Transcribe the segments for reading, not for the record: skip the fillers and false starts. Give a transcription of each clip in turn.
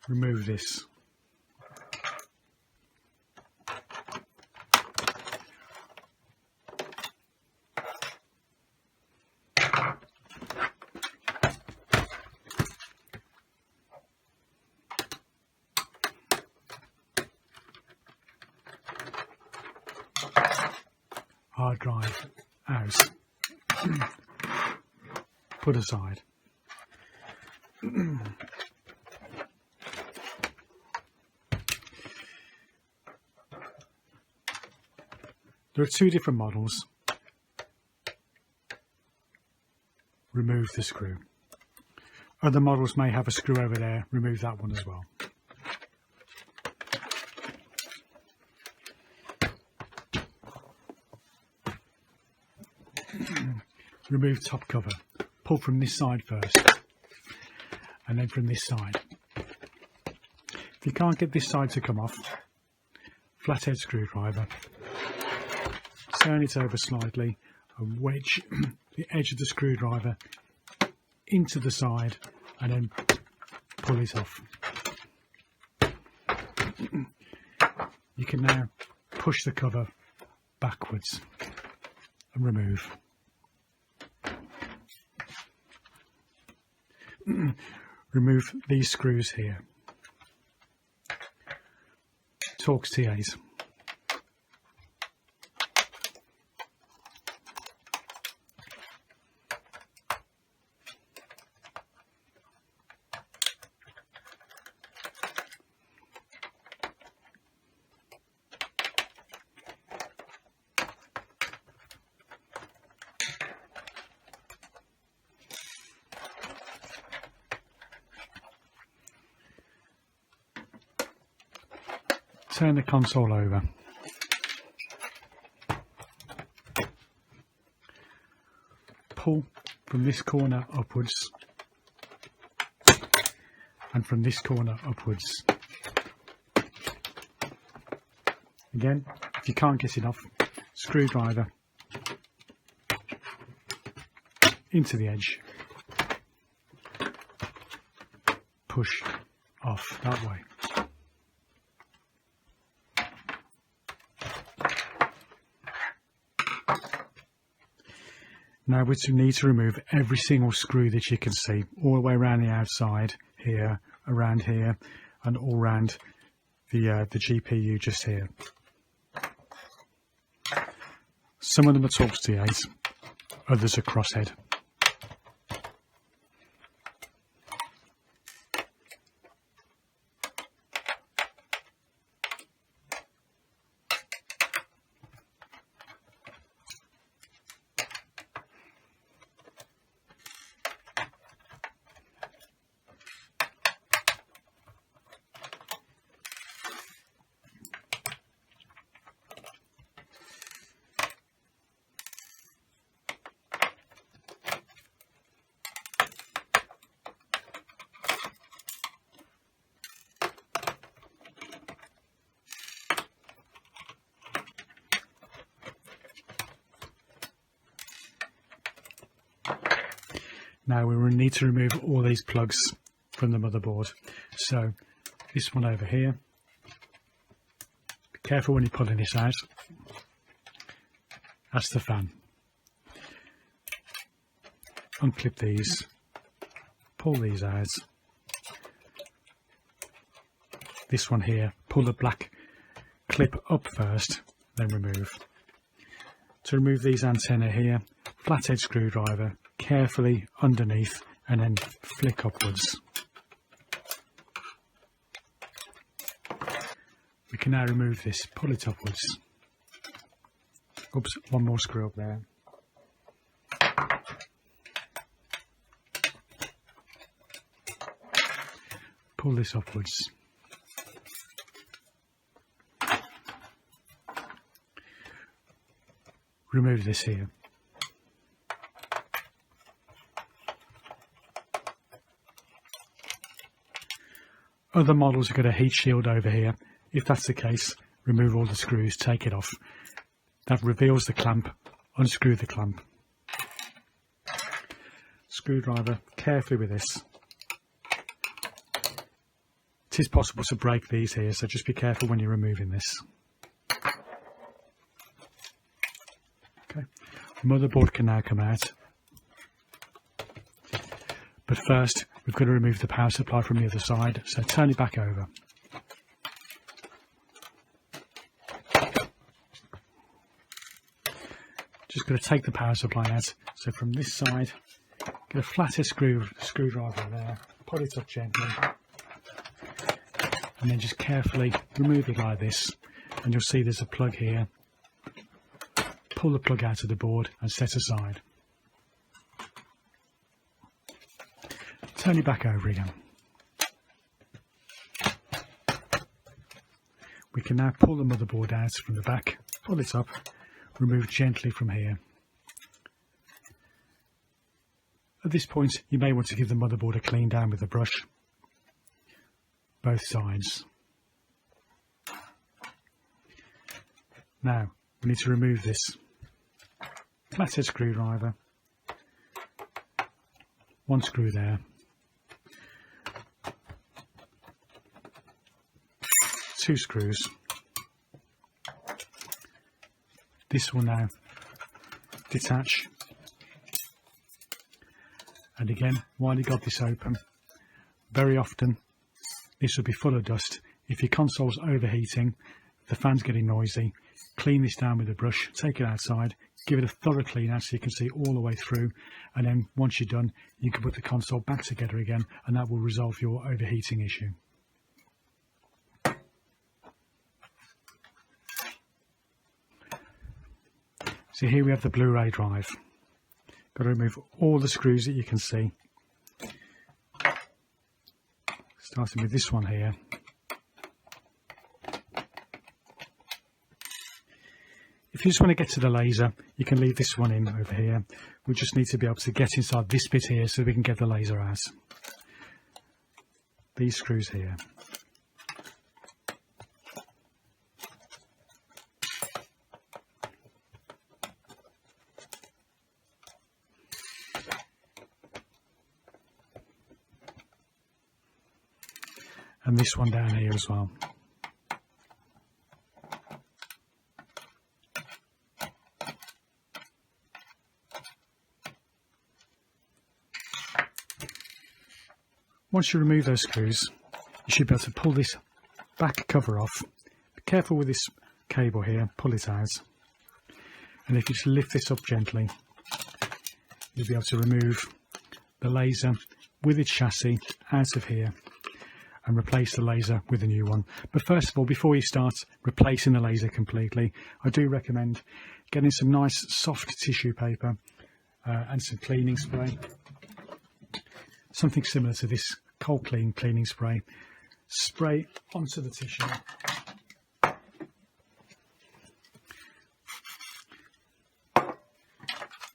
remove this. Hard drive out. Put aside. There are two different models. Remove the screw. Other models may have a screw over there. Remove that one as well. Remove top cover. Pull from this side first and then from this side. If you can't get this side to come off, flathead screwdriver, turn it over slightly and wedge the edge of the screwdriver into the side and then pull it off. You can now push the cover backwards and remove. Remove these screws here. Torx T8. Turn the console over. Pull from this corner upwards and from this corner upwards. Again, if you can't get it off, screwdriver into the edge, push off that way. Now we need to remove every single screw that you can see, all the way around the outside here, around here, and all around the GPU just here. Some of them are Torx T8, others are crosshead. Now we will need to remove all these plugs from the motherboard. So this one over here, be careful when you're pulling this out. That's the fan. Unclip these, pull these out. This one here, pull the black clip up first, then remove. To remove these antennae here, flathead screwdriver, carefully underneath and then flick upwards. We can now remove this, pull it upwards. Oops, one more screw up there. Pull this upwards. Remove this here. Other models have got a heat shield over here. If that's the case, remove all the screws, take it off. That reveals the clamp. Unscrew the clamp. Screwdriver carefully with this. It is possible to break these here, so just be careful when you're removing this. Okay, motherboard can now come out. But first, we've got to remove the power supply from the other side, so turn it back over. Just going to take the power supply out. So from this side, get a flathead screwdriver there, pull it up gently, and then just carefully remove it like this. And you'll see there's a plug here. Pull the plug out of the board and set aside. Turn it back over again. We can now pull the motherboard out from the back, pull it up, remove gently from here. At this point, you may want to give the motherboard a clean down with a brush, both sides. Now, we need to remove this flathead screwdriver, one screw there, two screws. This will now detach, and again, while you got this open, very often this will be full of dust. If your console's overheating, the fan's getting noisy, clean this down with a brush, take it outside, give it a thorough clean out so you can see all the way through, and then once you're done, you can put the console back together again, and that will resolve your overheating issue. So here we have the Blu-ray drive. Got to remove all the screws that you can see. Starting with this one here. If you just want to get to the laser, you can leave this one in over here. We just need to be able to get inside this bit here so we can get the laser out. These screws here. And this one down here as well. Once you remove those screws, you should be able to pull this back cover off. Be careful with this cable here, pull it out. And if you just lift this up gently, you'll be able to remove the laser with its chassis out of here and replace the laser with a new one. But first of all, before you start replacing the laser completely, I do recommend getting some nice soft tissue paper and some cleaning spray. Something similar to this cold clean cleaning spray. Spray onto the tissue.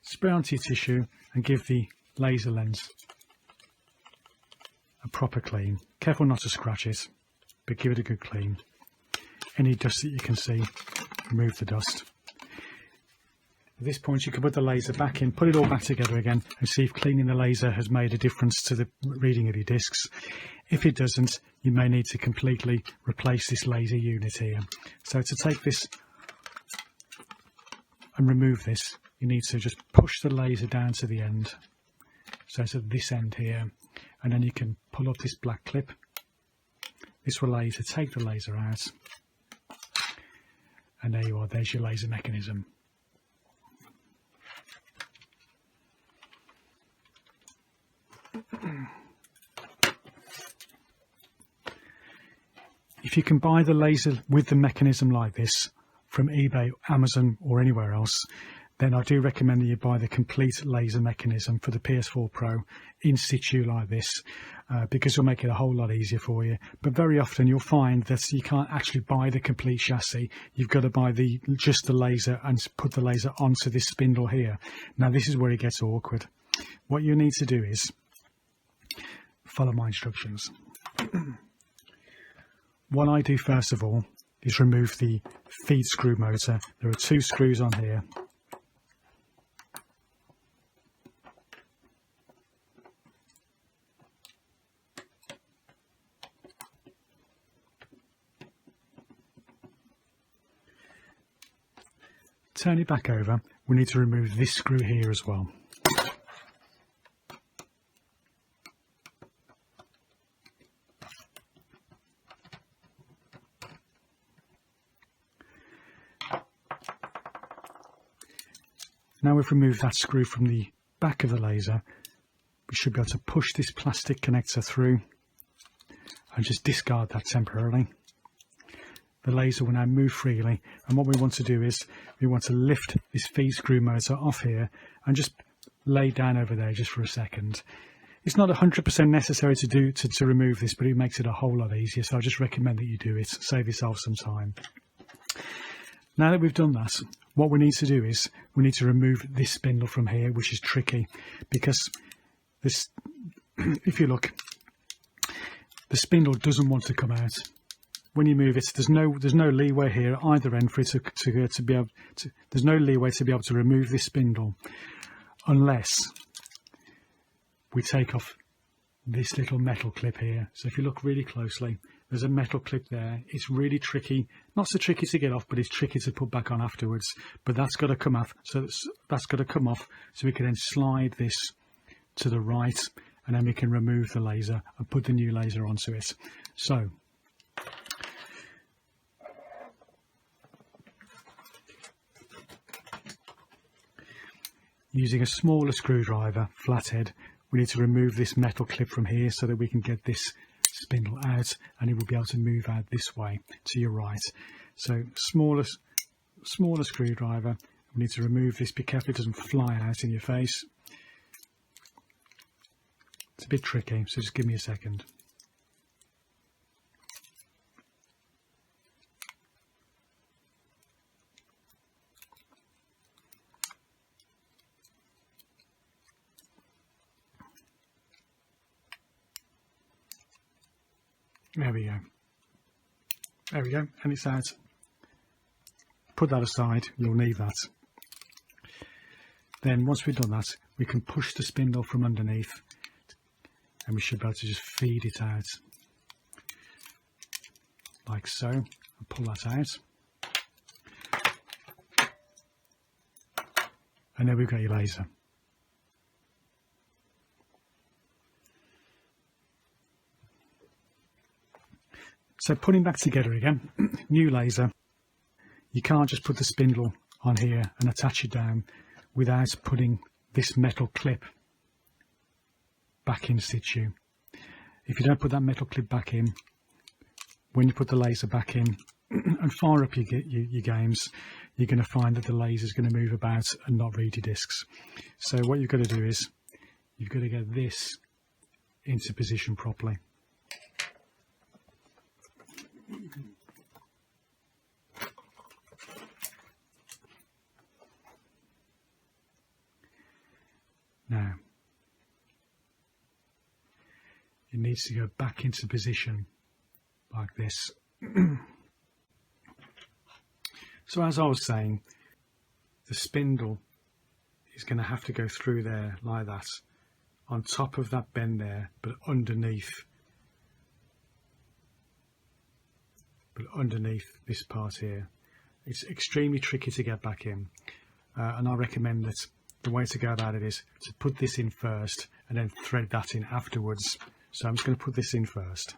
Spray onto your tissue and give the laser lens a proper clean. Careful not to scratch it, but give it a good clean. Any dust that you can see, remove the dust. At this point you can put the laser back in, put it all back together again and see if cleaning the laser has made a difference to the reading of your discs. If it doesn't, you may need to completely replace this laser unit here. So to take this and remove this, you need to just push the laser down to the end. So it's at this end here, and then you can pull up this black clip. This will allow you to take the laser out, and there you are, there's your laser mechanism. If you can buy the laser with the mechanism like this from eBay, Amazon or anywhere else, then I do recommend that you buy the complete laser mechanism for the PS4 Pro in situ like this, because it'll make it a whole lot easier for you. But very often you'll find that you can't actually buy the complete chassis. You've got to buy just the laser and put the laser onto this spindle here. Now this is where it gets awkward. What you need to do is follow my instructions. What I do first of all is remove the feed screw motor. There are two screws on here. turn it back over, we need to remove this screw here as well. Now we've removed that screw from the back of the laser, we should be able to push this plastic connector through and just discard that temporarily. The laser will now move freely, and what we want to do is we want to lift this feed screw motor off here and just lay down over there just for a second. It's not 100% necessary to remove this, but it makes it a whole lot easier, so I just recommend that you do it. Save yourself some time. Now that we've done that, what we need to do is we need to remove this spindle from here, which is tricky because this, if you look, the spindle doesn't want to come out. When you move it, there's no leeway here at either end for it to be able to. There's no leeway to be able to remove this spindle unless we take off this little metal clip here. So if you look really closely, there's a metal clip there. It's really tricky, not so tricky to get off, but it's tricky to put back on afterwards. But that's got to come off. So that's got to come off. So we can then slide this to the right, and then we can remove the laser and put the new laser onto it. So using a smaller screwdriver, flathead, we need to remove this metal clip from here so that we can get this spindle out, and it will be able to move out this way to your right. So smaller screwdriver, we need to remove this. Be careful it doesn't fly out in your face. It's a bit tricky, so just give me a second. There we go. There we go, and it's out. Put that aside, you'll need that. Then once we've done that, we can push the spindle from underneath, and we should be able to just feed it out like so, and pull that out. And then we've got your laser. So putting back together again, new laser, you can't just put the spindle on here and attach it down without putting this metal clip back in situ. If you don't put that metal clip back in, when you put the laser back in and fire up your games, you're going to find that the laser is going to move about and not read your discs. So what you've got to do is you've got to get this into position properly. Now, it needs to go back into position like this. So as I was saying, the spindle is going to have to go through there like that, on top of that bend there, but underneath this part here. It's extremely tricky to get back in, and I recommend that the way to go about it is to put this in first and then thread that in afterwards. So I'm just going to put this in first.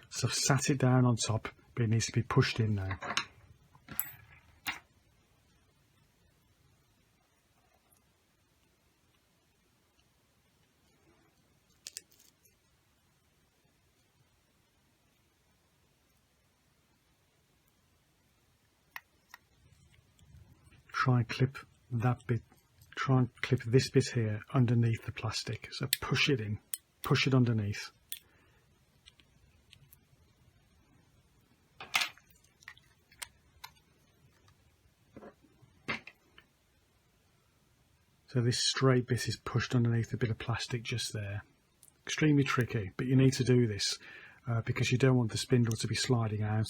So I've sat it down on top, but it needs to be pushed in now. Try and clip that bit, try and clip this bit here underneath the plastic. So push it in, push it underneath. So this straight bit is pushed underneath a bit of plastic just there. Extremely tricky, but you need to do this because you don't want the spindle to be sliding out.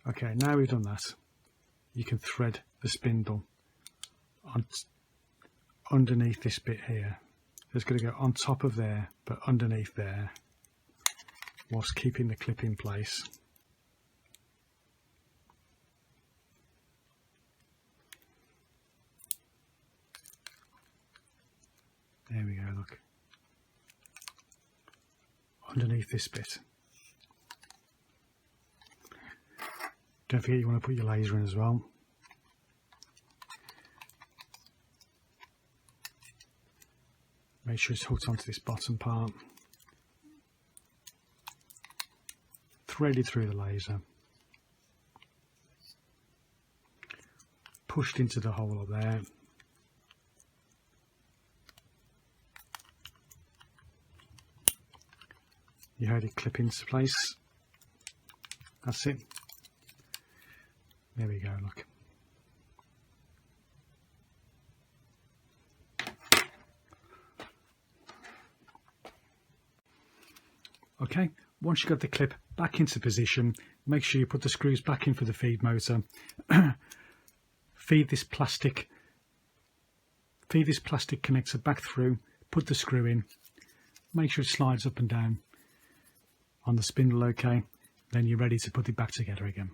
Okay, now we've done that. you can thread the spindle on underneath this bit here. It's going to go on top of there, but underneath there, whilst keeping the clip in place. There we go, look. Underneath this bit. Don't forget you want to put your laser in as well. Make sure it's hooked onto this bottom part. Thread it through the laser. Pushed into the hole up there. You heard it clip into place. That's it. There we go, look. Okay, once you've got the clip back into position, make sure you put the screws back in for the feed motor. Feed this plastic connector back through, put the screw in, make sure it slides up and down on the spindle okay, then you're ready to put it back together again.